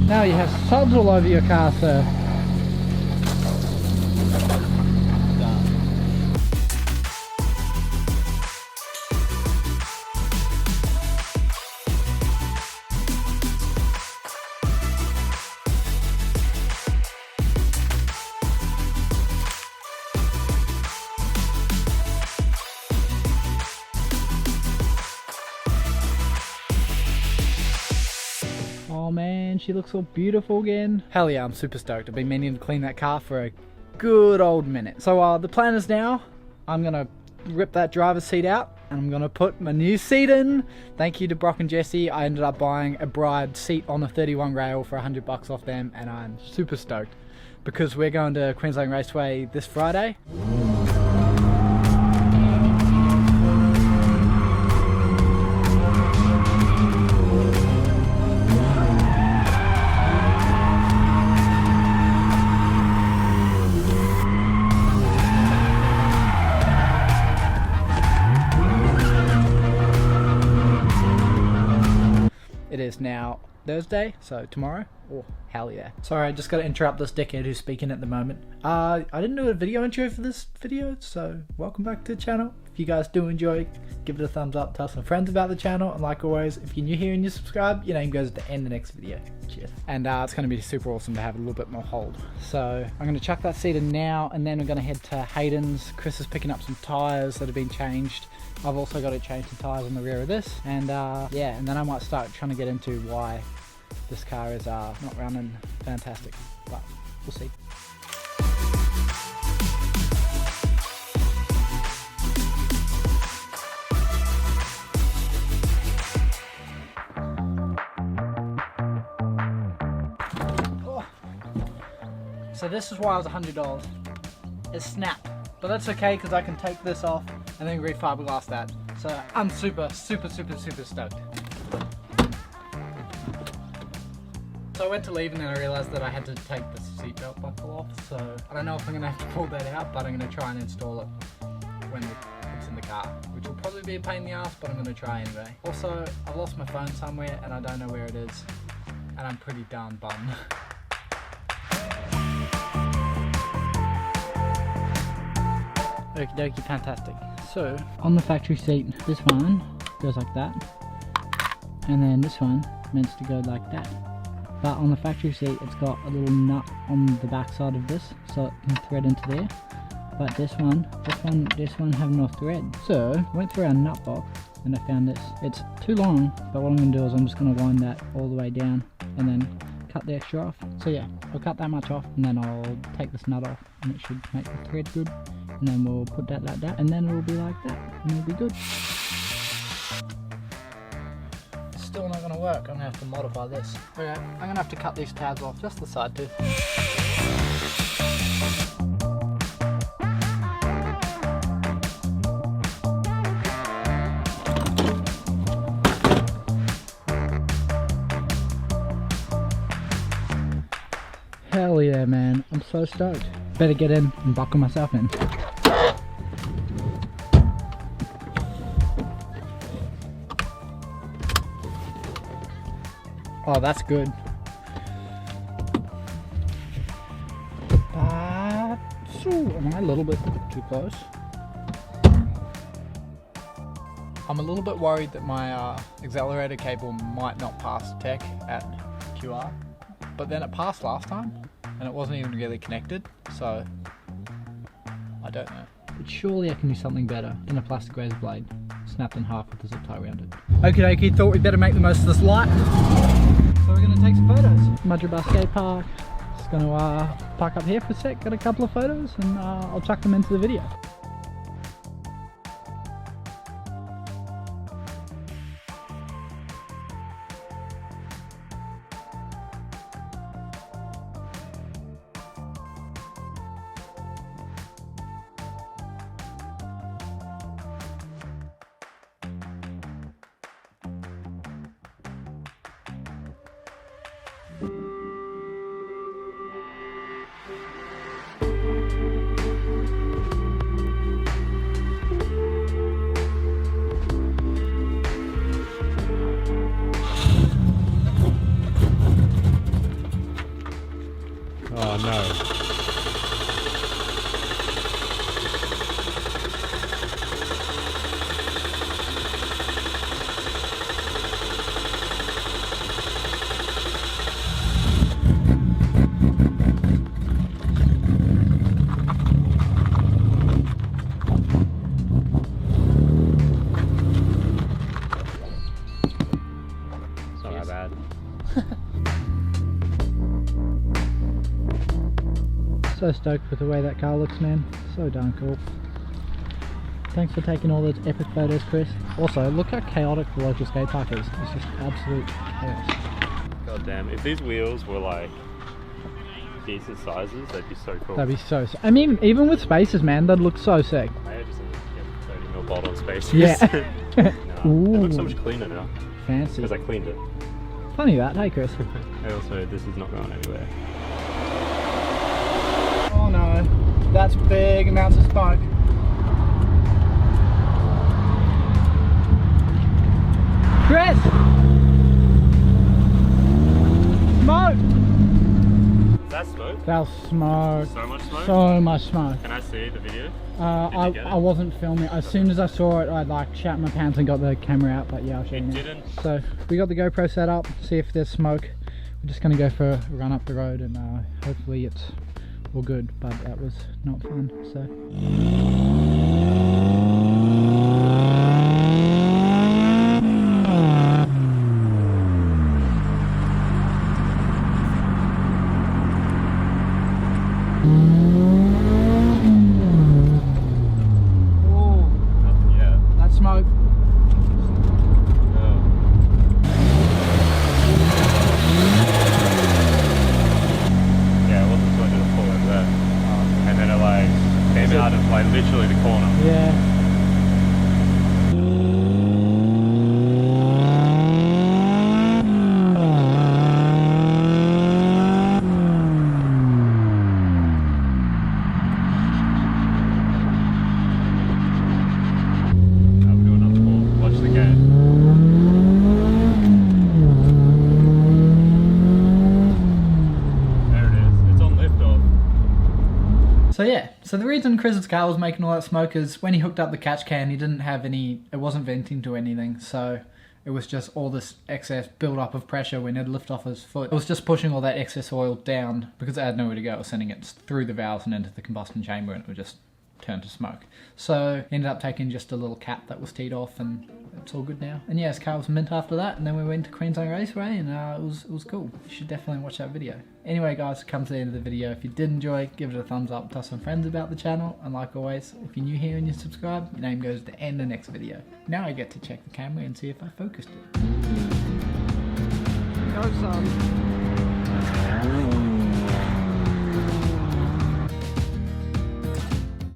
Now you have suds all over your car, sir. Oh man, she looks so beautiful again. Hell yeah, I'm super stoked. I've been meaning to clean that car for a good old minute. So the plan is now, I'm gonna rip that driver's seat out and I'm gonna put my new seat in. Thank you to Brock and Jesse. I ended up buying a bride seat on the 31 rail for $100 off them, and I'm super stoked because we're going to Queensland Raceway this Friday. It is now Thursday, so tomorrow. Oh, hell yeah. Sorry, I just got to interrupt this dickhead who's speaking at the moment. I didn't do a video intro for this video, so welcome back to the channel. If you guys do enjoy, give it a thumbs up, tell some friends about the channel, and like always, if you're new here and you subscribe, your name goes at the end of the next video. Cheers. And it's going to be super awesome to have a little bit more hold. So I'm going to chuck that seat in now, and then we're going to head to Hayden's. Chris is picking up some tyres that have been changed. I've also got to change the tyres on the rear of this, and yeah, and then I might start trying to get into why this car is not running fantastic, but we'll see. Oh. So this is why it was $100. It snapped, but that's okay because I can take this off and then refiberglass that. So I'm super stoked. So I went to leave and then I realised that I had to take the seatbelt buckle off. So I don't know if I'm going to have to pull that out, but I'm going to try and install it when it's in the car, which will probably be a pain in the ass, but I'm going to try anyway. Also, I've lost my phone somewhere and I don't know where it is, and I'm pretty darn bummed. Okie dokie, fantastic. So on the factory seat, this one goes like that, and then this one meant to go like that. But on the factory seat, it's got a little nut on the back side of this, so it can thread into there. But this one have no thread. So I went through our nut box and I found this. It's too long, but what I'm going to do is I'm just going to wind that all the way down and then cut the extra off. So yeah, I'll cut that much off and then I'll take this nut off, and it should make the thread good. And then we'll put that like that, and then it'll be like that, and it'll be good. It's still not going to work. I'm going to have to modify this. Okay, I'm going to have to cut these tabs off, just the side too. Hell yeah, man. I'm so stoked. Better get in and buckle myself in. Oh, that's good. Am I a little bit too close? I'm a little bit worried that my accelerator cable might not pass tech at QR, but then it passed last time and it wasn't even really connected, so I don't know. But surely I can do something better than a plastic razor blade snapped in half with a zip tie around it. Okie dokie, thought we'd better make the most of this light. So we're going to take some photos. Mudgerbah skate park. Just going to park up here for a sec, got a couple of photos, and I'll chuck them into the video. so stoked with the way that car looks, man. So darn cool. Thanks for taking all those epic photos, Chris. Also, look how chaotic the local skate park is. It's just absolute chaos. God damn, if these wheels were like decent sizes, they'd be so cool. That'd be so sick. I mean, even with spaces, man, that'd look so sick. I just need to get 30 mil bottle of spaces. Yeah. No, it looks so much cleaner now. Fancy. Because I cleaned it. Funny that, hey Chris. And also, this is not going anywhere. Oh no, that's big amounts of smoke. Chris! Smoke! Is that smoke? That was smoke. So much smoke? So much smoke. Can I see the video? I wasn't filming. As soon as I saw it, I like shat my pants and got the camera out, but yeah, I'll show you. It now. didn't. So we got the GoPro set up, see if there's smoke. We're just gonna go for a run up the road and hopefully it's all good, but that was not fun, so. Smoke. Yeah, it wasn't going to the full like that. And then it like came out of like literally the corner. Yeah. So yeah, so the reason Chris's car was making all that smoke is when he hooked up the catch can, he didn't have any, it wasn't venting to anything, so it was just all this excess build-up of pressure when it lifted off his foot. It was just pushing all that excess oil down because it had nowhere to go. It was sending it through the valves and into the combustion chamber, and it would just turn to smoke. So he ended up taking just a little cap that was teed off, and it's all good now. And yeah, his car was mint after that, and then we went to Queensland Raceway, and it was cool. You should definitely watch that video. Anyway guys, come to the end of the video. If you did enjoy, give it a thumbs up, tell some friends about the channel, and like always, if you're new here and you subscribe, your name goes at the end of the next video. Now I get to check the camera and see if I focused it. Go son.